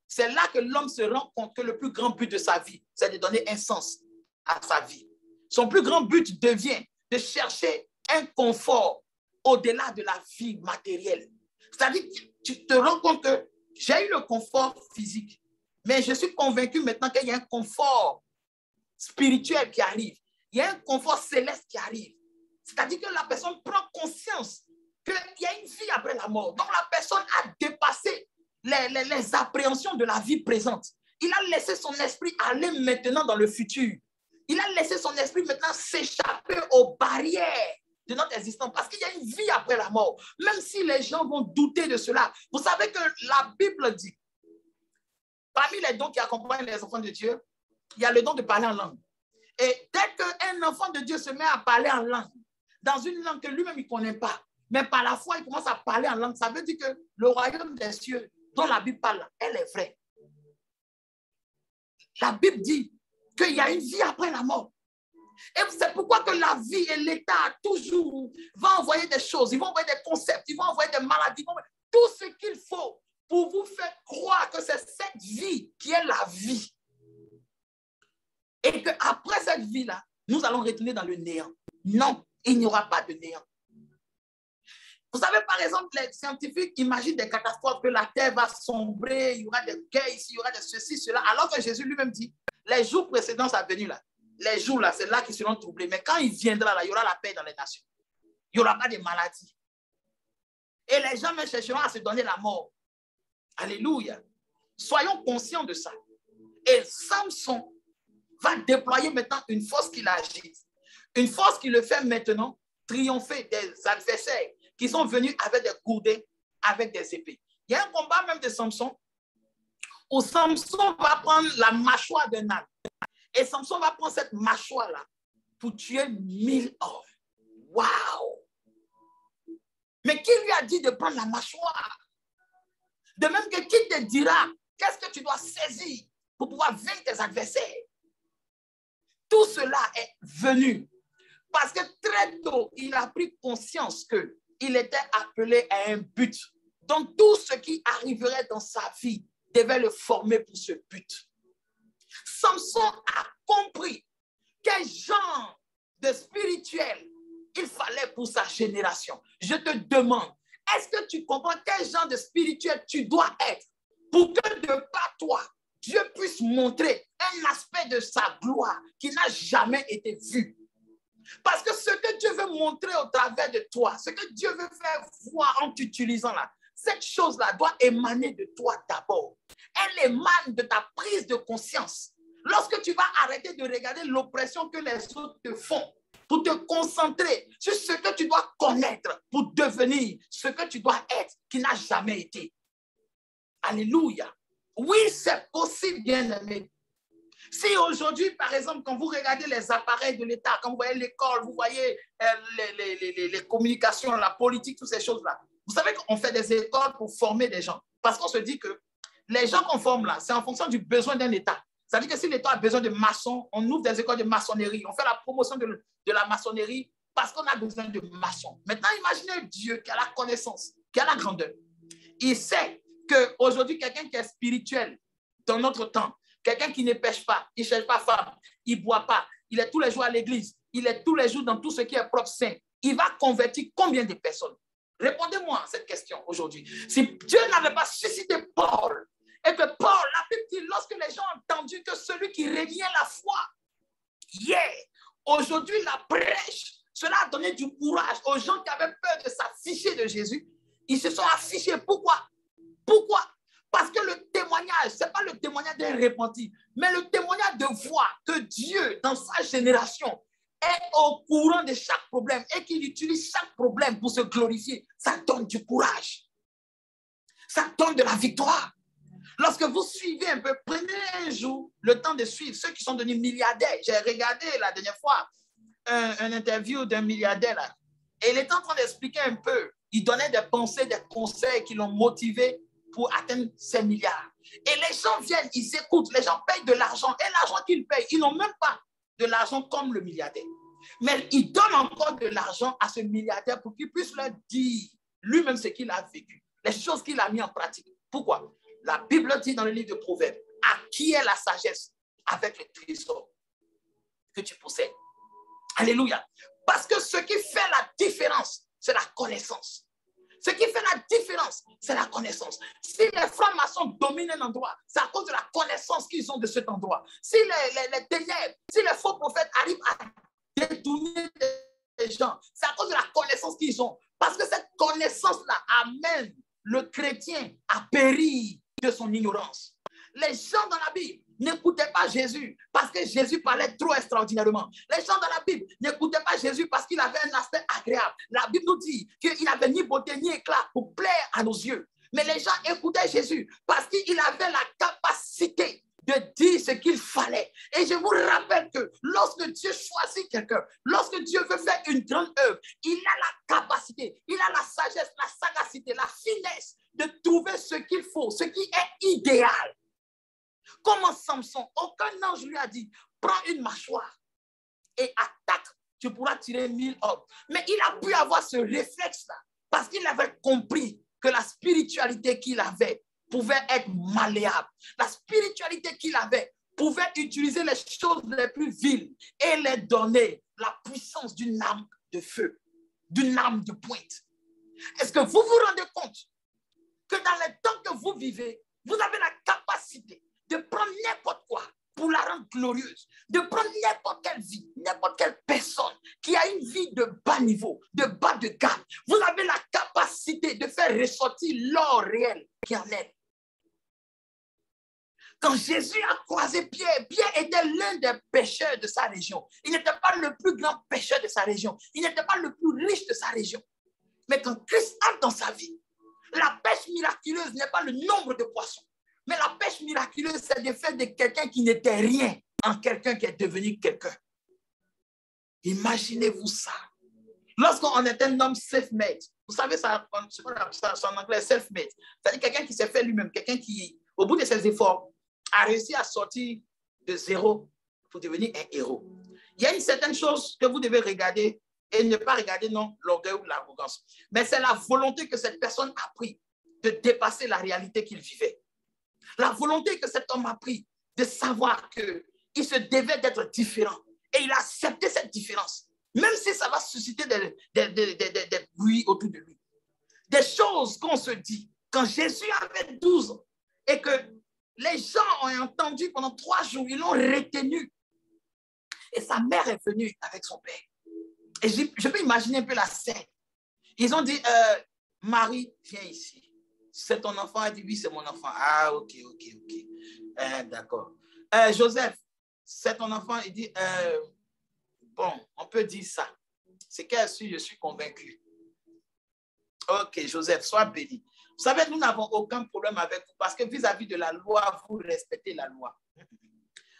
c'est là que l'homme se rend compte que le plus grand but de sa vie, c'est de donner un sens à sa vie. Son plus grand but devient de chercher un confort au-delà de la vie matérielle. C'est-à-dire que tu te rends compte que j'ai eu le confort physique, mais je suis convaincu maintenant qu'il y a un confort spirituel qui arrive. Il y a un confort céleste qui arrive. C'est-à-dire que la personne prend conscience qu'il y a une vie après la mort. Donc la personne a dépassé les appréhensions de la vie présente. Il a laissé son esprit aller maintenant dans le futur. Il a laissé son esprit maintenant s'échapper aux barrières de notre existence parce qu'il y a une vie après la mort. Même si les gens vont douter de cela, vous savez que la Bible dit, parmi les dons qui accompagnent les enfants de Dieu, il y a le don de parler en langue. Et dès qu'un enfant de Dieu se met à parler en langue, dans une langue que lui-même il ne connaît pas, mais par la foi, il commence à parler en langue, ça veut dire que le royaume des cieux, dont la Bible parle, elle est vraie. La Bible dit qu'il y a une vie après la mort. Et c'est pourquoi que la vie et l'État toujours vont envoyer des choses, ils vont envoyer des concepts, ils vont envoyer des maladies, tout ce qu'il faut pour vous faire croire que c'est cette vie qui est la vie. Et qu'après cette vie-là, nous allons retourner dans le néant. Non, il n'y aura pas de néant. Vous savez, par exemple, les scientifiques imaginent des catastrophes, que la terre va sombrer, il y aura des guerres ici, il y aura des ceci, cela, alors que Jésus lui-même dit, les jours précédents sa venue là, les jours là, c'est là qu'ils seront troublés. Mais quand il viendra là, il y aura la paix dans les nations. Il n'y aura pas de maladie. Et les gens même chercheront à se donner la mort. Alléluia. Soyons conscients de ça. Et Samson va déployer maintenant une force qui l'agite. Une force qui le fait maintenant triompher des adversaires qui sont venus avec des gourdins, avec des épées. Il y a un combat même de Samson où Samson va prendre la mâchoire d'un âne. Et Samson va prendre cette mâchoire-là pour tuer 1000 hommes. Waouh! Mais qui lui a dit de prendre la mâchoire? De même que qui te dira qu'est-ce que tu dois saisir pour pouvoir vaincre tes adversaires? Tout cela est venu parce que très tôt, il a pris conscience qu'il était appelé à un but. Donc, tout ce qui arriverait dans sa vie devait le former pour ce but. Samson a compris quel genre de spirituel il fallait pour sa génération. Je te demande, est-ce que tu comprends quel genre de spirituel tu dois être pour que de par toi, Dieu puisse montrer un aspect de sa gloire qui n'a jamais été vu? Parce que ce que Dieu veut montrer au travers de toi, ce que Dieu veut faire voir en t'utilisant là, cette chose-là doit émaner de toi d'abord. Elle émane de ta prise de conscience. Lorsque tu vas arrêter de regarder l'oppression que les autres te font, pour te concentrer sur ce que tu dois connaître pour devenir ce que tu dois être qui n'a jamais été. Alléluia. Oui, c'est possible, bien-aimé. Si aujourd'hui, par exemple, quand vous regardez les appareils de l'État, quand vous voyez l'école, vous voyez les communications, la politique, toutes ces choses-là, vous savez qu'on fait des écoles pour former des gens. Parce qu'on se dit que les gens qu'on forme là, c'est en fonction du besoin d'un État. C'est-à-dire que si l'État a besoin de maçons, on ouvre des écoles de maçonnerie. On fait la promotion de la maçonnerie parce qu'on a besoin de maçons. Maintenant, imaginez Dieu qui a la connaissance, qui a la grandeur. Il sait qu'aujourd'hui, quelqu'un qui est spirituel dans notre temps, quelqu'un qui ne pêche pas, il ne cherche pas femme, il ne boit pas, il est tous les jours à l'église, il est tous les jours dans tout ce qui est propre saint. Il va convertir combien de personnes? Répondez-moi à cette question aujourd'hui. Si Dieu n'avait pas suscité Paul, et que Paul, la Bible dit, lorsque les gens ont entendu que celui qui renie la foi, aujourd'hui la prêche, cela a donné du courage aux gens qui avaient peur de s'afficher de Jésus. Ils se sont affichés. Pourquoi? Pourquoi? Parce que le témoignage, ce n'est pas le témoignage d'un repenti, mais le témoignage de voir que Dieu, dans sa génération, est au courant de chaque problème et qu'il utilise chaque problème pour se glorifier. Ça donne du courage. Ça donne de la victoire. Lorsque vous suivez un peu, prenez un jour le temps de suivre ceux qui sont devenus milliardaires. J'ai regardé la dernière fois un interview d'un milliardaire là, et il était en train d'expliquer un peu. Il donnait des pensées, des conseils qui l'ont motivé pour atteindre ces milliards. Et les gens viennent, ils écoutent, les gens payent de l'argent. Et l'argent qu'ils payent, ils n'ont même pas de l'argent comme le milliardaire. Mais ils donnent encore de l'argent à ce milliardaire pour qu'il puisse leur dire lui-même ce qu'il a vécu, les choses qu'il a mis en pratique. Pourquoi? La Bible dit dans le livre de Proverbes, à qui est la sagesse avec le trésor que tu possèdes. Alléluia. Parce que ce qui fait la différence, c'est la connaissance. Ce qui fait la différence, c'est la connaissance. Si les francs-maçons dominent un endroit, c'est à cause de la connaissance qu'ils ont de cet endroit. Si les ténèbres, si les faux prophètes arrivent à détourner les gens, c'est à cause de la connaissance qu'ils ont. Parce que cette connaissance-là amène le chrétien à périr de son ignorance. Les gens dans la Bible n'écoutaient pas Jésus parce que Jésus parlait trop extraordinairement. Les gens dans la Bible n'écoutaient pas Jésus parce qu'il avait un aspect agréable. La Bible nous dit qu'il n'avait ni beauté ni éclat pour plaire à nos yeux. Mais les gens écoutaient Jésus parce qu'il avait la capacité de dire ce qu'il fallait. Et je vous rappelle que lorsque Dieu choisit quelqu'un, lorsque Dieu veut faire une grande œuvre, il a la capacité, il a la sagesse, la sagacité, la finesse de trouver ce qu'il faut, ce qui est idéal. Comme en Samson, aucun ange lui a dit, prends une mâchoire et attaque, tu pourras tirer 1000 hommes. Mais il a pu avoir ce réflexe-là parce qu'il avait compris que la spiritualité qu'il avait pouvait être malléable. La spiritualité qu'il avait pouvait utiliser les choses les plus viles et les donner la puissance d'une arme de feu, d'une arme de pointe. Est-ce que vous vous rendez compte que dans les temps que vous vivez, vous avez la capacité de prendre n'importe quoi pour la rendre glorieuse, de prendre n'importe quelle vie, n'importe quelle personne qui a une vie de bas niveau, de bas de gamme. Vous avez la capacité de faire ressortir l'or réel qui en est. Quand Jésus a croisé Pierre, Pierre était l'un des pêcheurs de sa région. Il n'était pas le plus grand pêcheur de sa région. Il n'était pas le plus riche de sa région. Mais quand Christ entre dans sa vie, la pêche miraculeuse n'est pas le nombre de poissons. Mais la pêche miraculeuse, c'est de faire de quelqu'un qui n'était rien en quelqu'un qui est devenu quelqu'un. Imaginez-vous ça. Lorsqu'on est un homme self-made, vous savez ça, en anglais, self-made, c'est-à-dire quelqu'un qui s'est fait lui-même, quelqu'un qui, au bout de ses efforts, a réussi à sortir de zéro pour devenir un héros. Il y a une certaine chose que vous devez regarder et ne pas regarder, non, l'orgueil ou l'arrogance. Mais c'est la volonté que cette personne a pris de dépasser la réalité qu'il vivait. La volonté que cet homme a pris de savoir qu'il se devait d'être différent. Et il a accepté cette différence. Même si ça va susciter des bruits autour de lui. Des choses qu'on se dit. Quand Jésus avait 12 ans et que les gens ont entendu pendant 3 jours, ils l'ont retenu. Et sa mère est venue avec son père. Et je peux imaginer un peu la scène. Ils ont dit, Marie, viens ici. C'est ton enfant? Elle dit, oui, c'est mon enfant. Ah, ok. D'accord. Joseph, c'est ton enfant? Il dit, bon, on peut dire ça. C'est qu'elle suit, je suis convaincu. Ok, Joseph, sois béni. Vous savez, nous n'avons aucun problème avec vous parce que vis-à-vis de la loi, vous respectez la loi.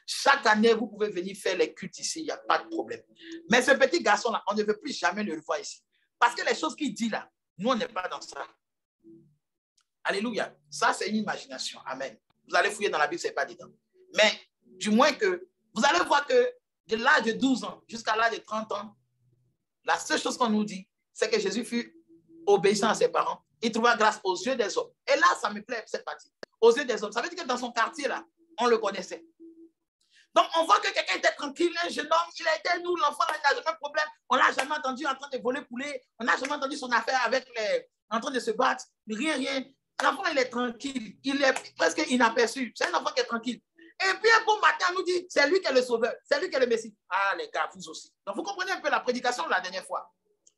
Chaque année, vous pouvez venir faire les cultes ici, il n'y a pas de problème. Mais ce petit garçon-là, on ne veut plus jamais le revoir ici. Parce que les choses qu'il dit là, nous, on n'est pas dans ça. Alléluia. Ça, c'est une imagination. Amen. Vous allez fouiller dans la Bible, ce n'est pas dedans. Mais du moins que, vous allez voir que de l'âge de 12 ans jusqu'à l'âge de 30 ans, la seule chose qu'on nous dit, c'est que Jésus fut obéissant à ses parents. Il trouva grâce aux yeux des hommes. Et là, ça me plaît, cette partie. Aux yeux des hommes. Ça veut dire que dans son quartier, là, on le connaissait. Donc, on voit que quelqu'un était tranquille, un jeune homme, il a été nous, l'enfant, il n'a jamais de problème. On ne l'a jamais entendu en train de voler poulet. On n'a jamais entendu son affaire avec en train de se battre. Rien. L'enfant, il est tranquille. Il est presque inaperçu. C'est un enfant qui est tranquille. Et puis, un bon matin, on nous dit, c'est lui qui est le sauveur. C'est lui qui est le Messie. Ah, les gars, vous aussi. Donc, vous comprenez un peu la prédication de la dernière fois.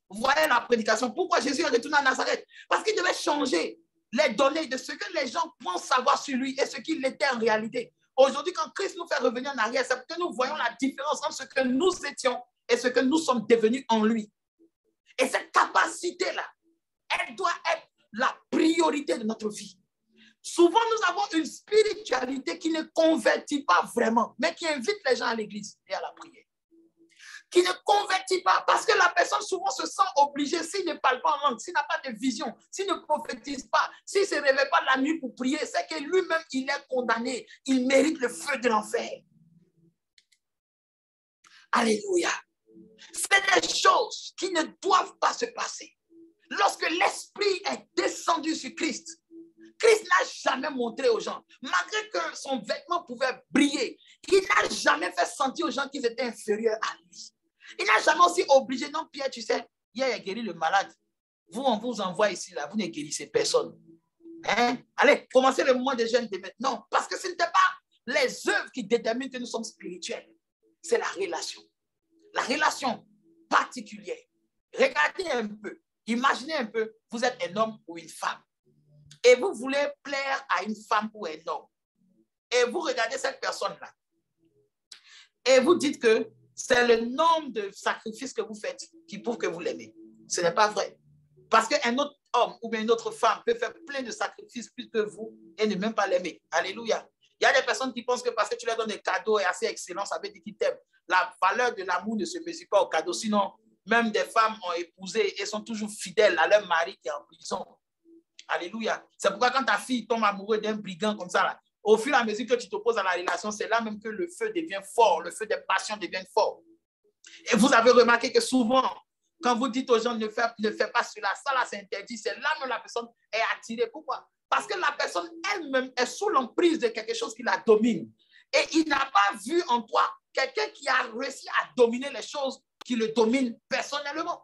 Vous voyez la prédication. Pourquoi Jésus est retourné à Nazareth? Parce qu'il devait changer les données de ce que les gens pensent savoir sur lui et ce qu'il était en réalité. Aujourd'hui, quand Christ nous fait revenir en arrière, c'est que nous voyons la différence entre ce que nous étions et ce que nous sommes devenus en lui. Et cette capacité-là, elle doit être la priorité de notre vie. Souvent, nous avons une spiritualité qui ne convertit pas vraiment, mais qui invite les gens à l'église et à la prière. qui ne convertit pas, parce que la personne souvent se sent obligée, s'il ne parle pas en langue, s'il n'a pas de vision, s'il ne prophétise pas, s'il ne se réveille pas la nuit pour prier, c'est que lui-même, il est condamné. Il mérite le feu de l'enfer. Alléluia. C'est des choses qui ne doivent pas se passer. Lorsque l'Esprit est descendu sur Christ, Christ n'a jamais montré aux gens, malgré que son vêtement pouvait briller, il n'a jamais fait sentir aux gens qu'ils étaient inférieurs à lui. Il n'a jamais aussi obligé, non, Pierre, tu sais, hier, il a guéri le malade. Vous, on vous envoie ici, là, vous ne guérissez personne. Hein? Allez, commencez le mois de jeûne de maintenant. Non, parce que ce n'était pas les œuvres qui déterminent que nous sommes spirituels. C'est la relation. La relation particulière. Regardez un peu, imaginez un peu, vous êtes un homme ou une femme. Et vous voulez plaire à une femme ou un homme. Et vous regardez cette personne-là. Et vous dites que c'est le nombre de sacrifices que vous faites qui prouve que vous l'aimez. Ce n'est pas vrai. Parce qu'un autre homme ou bien une autre femme peut faire plein de sacrifices plus que vous et ne même pas l'aimer. Alléluia. Il y a des personnes qui pensent que parce que tu leur donnes des cadeaux et assez excellents, ça veut dire qu'ils t'aiment. La valeur de l'amour ne se mesure pas au cadeau. Sinon, même des femmes ont épousé et sont toujours fidèles à leur mari qui est en prison. Alléluia. C'est pourquoi quand ta fille tombe amoureuse d'un brigand comme ça, là, au fur et à mesure que tu t'opposes à la relation, c'est là même que le feu devient fort, le feu des passions devient fort. Et vous avez remarqué que souvent, quand vous dites aux gens ne fais pas cela, ça là c'est interdit, c'est là même la personne est attirée. Pourquoi? Parce que la personne elle-même est sous l'emprise de quelque chose qui la domine. Et il n'a pas vu en toi quelqu'un qui a réussi à dominer les choses qui le dominent personnellement.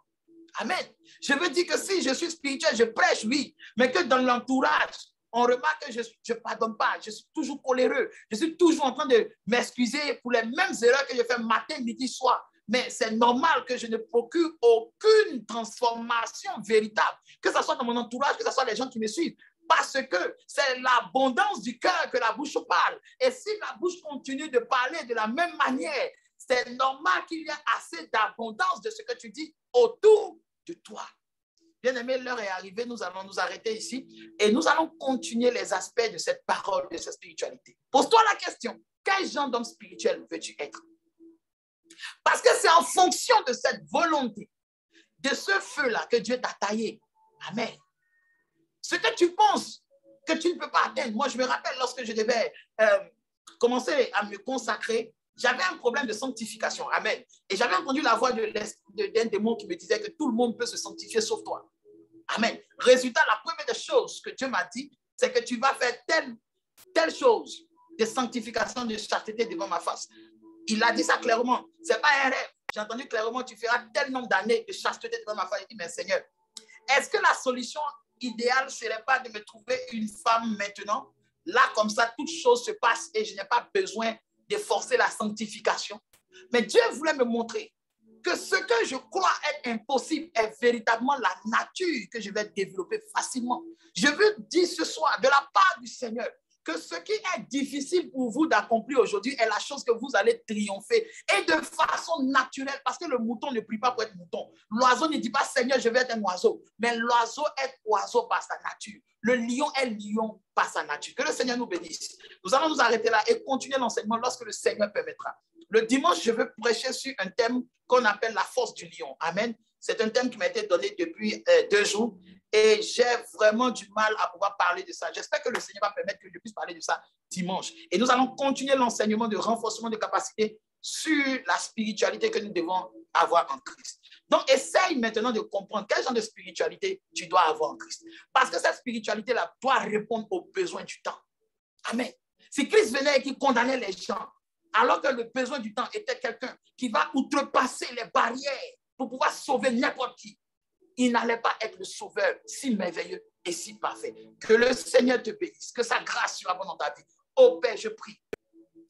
Amen. Je veux dire que si je suis spirituel, je prêche, oui, mais que dans l'entourage, on remarque que je ne pardonne pas, je suis toujours coléreux, je suis toujours en train de m'excuser pour les mêmes erreurs que je fais matin, midi, soir. Mais c'est normal que je ne procure aucune transformation véritable, que ce soit dans mon entourage, que ce soit les gens qui me suivent. Parce que c'est l'abondance du cœur que la bouche parle. Et si la bouche continue de parler de la même manière, c'est normal qu'il y ait assez d'abondance de ce que tu dis autour de toi. Bien-aimé, l'heure est arrivée, nous allons nous arrêter ici et nous allons continuer les aspects de cette parole, de cette spiritualité. Pose-toi la question, quel genre d'homme spirituel veux-tu être? Parce que c'est en fonction de cette volonté, de ce feu-là que Dieu t'a taillé. Amen. Ce que tu penses que tu ne peux pas atteindre. Moi, je me rappelle lorsque je devais commencer à me consacrer, j'avais un problème de sanctification. Amen. Et j'avais entendu la voix d'un démon qui me disait que tout le monde peut se sanctifier sauf toi. Amen. Résultat, la première des choses que Dieu m'a dit, c'est que tu vas faire telle chose de sanctification, de chasteté devant ma face. Il a dit ça clairement. Ce n'est pas un rêve. J'ai entendu clairement, tu feras tel nombre d'années de chasteté devant ma face. Il dit, mais Seigneur, est-ce que la solution idéale ne serait pas de me trouver une femme maintenant? Là, comme ça, toute chose se passe et je n'ai pas besoin de forcer la sanctification. Mais Dieu voulait me montrer que ce que je crois être impossible est véritablement la nature que je vais développer facilement. Je veux dire ce soir, de la part du Seigneur, que ce qui est difficile pour vous d'accomplir aujourd'hui est la chose que vous allez triompher et de façon naturelle, parce que le mouton ne prie pas pour être mouton. L'oiseau ne dit pas, Seigneur, je vais être un oiseau, mais l'oiseau est oiseau par sa nature. Le lion est lion par sa nature. Que le Seigneur nous bénisse. Nous allons nous arrêter là et continuer l'enseignement lorsque le Seigneur permettra. Le dimanche, je veux prêcher sur un thème qu'on appelle la force du lion. Amen. C'est un thème qui m'a été donné depuis 2 jours. Et j'ai vraiment du mal à pouvoir parler de ça. J'espère que le Seigneur va permettre que je puisse parler de ça dimanche. Et nous allons continuer l'enseignement de renforcement de capacité sur la spiritualité que nous devons avoir en Christ. Donc, essaye maintenant de comprendre quel genre de spiritualité tu dois avoir en Christ. Parce que cette spiritualité-là doit répondre aux besoins du temps. Amen. Si Christ venait et qu'il condamnait les gens, alors que le besoin du temps était quelqu'un qui va outrepasser les barrières pour pouvoir sauver n'importe qui, il n'allait pas être le sauveur si merveilleux et si parfait. Que le Seigneur te bénisse, que sa grâce soit bonne dans ta vie. Ô Père, je prie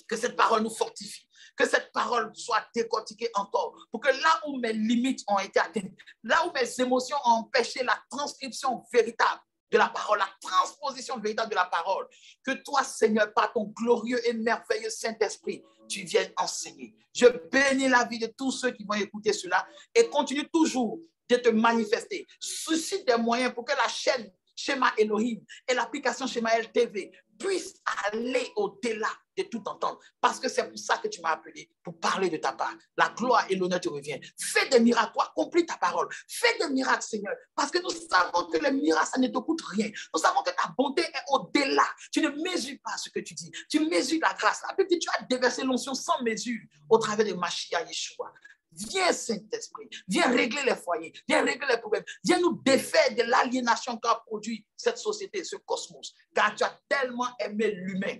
que cette parole nous fortifie, que cette parole soit décortiquée encore, pour que là où mes limites ont été atteintes, là où mes émotions ont empêché la transcription véritable de la parole, la transposition véritable de la parole, que toi, Seigneur, par ton glorieux et merveilleux Saint-Esprit, tu viennes enseigner. Je bénis la vie de tous ceux qui vont écouter cela et continue toujours de te manifester. Suscite des moyens pour que la chaîne Schéma Elohim et l'application Schéma LTV puissent aller au-delà de tout entendre. Parce que c'est pour ça que tu m'as appelé, pour parler de ta part. La gloire et l'honneur te reviennent. Fais des miracles, toi, accomplis ta parole. Fais des miracles, Seigneur, parce que nous savons que les miracles, ça ne te coûte rien. Nous savons que ta bonté est au-delà. Tu ne mesures pas ce que tu dis. Tu mesures la grâce. La Bible dit, tu as déversé l'onction sans mesure au travers de Mashiach Yeshua. Viens, Saint-Esprit, viens régler les foyers, viens régler les problèmes, viens nous défaire de l'aliénation qu'a produit cette société, ce cosmos, car tu as tellement aimé l'humain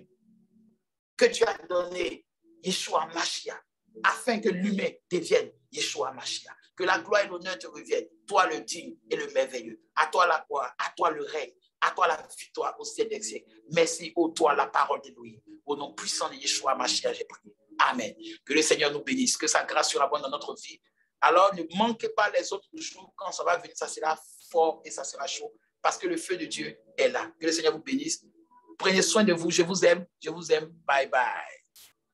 que tu as donné Yeshua Mashiach, afin que l'humain devienne Yeshua Mashiach. Que la gloire et l'honneur te reviennent, toi le digne et le merveilleux, à toi la gloire, à toi le règne, à toi la victoire au ciel des siècles. Merci, ô toi la parole d'Élohim, au nom puissant de Yeshua Mashiach, j'ai prié. Amen. Que le Seigneur nous bénisse, que sa grâce surabonde dans notre vie. Alors, ne manquez pas les autres jours. Quand ça va venir, ça sera fort et ça sera chaud. Parce que le feu de Dieu est là. Que le Seigneur vous bénisse. Prenez soin de vous. Je vous aime. Je vous aime. Bye bye.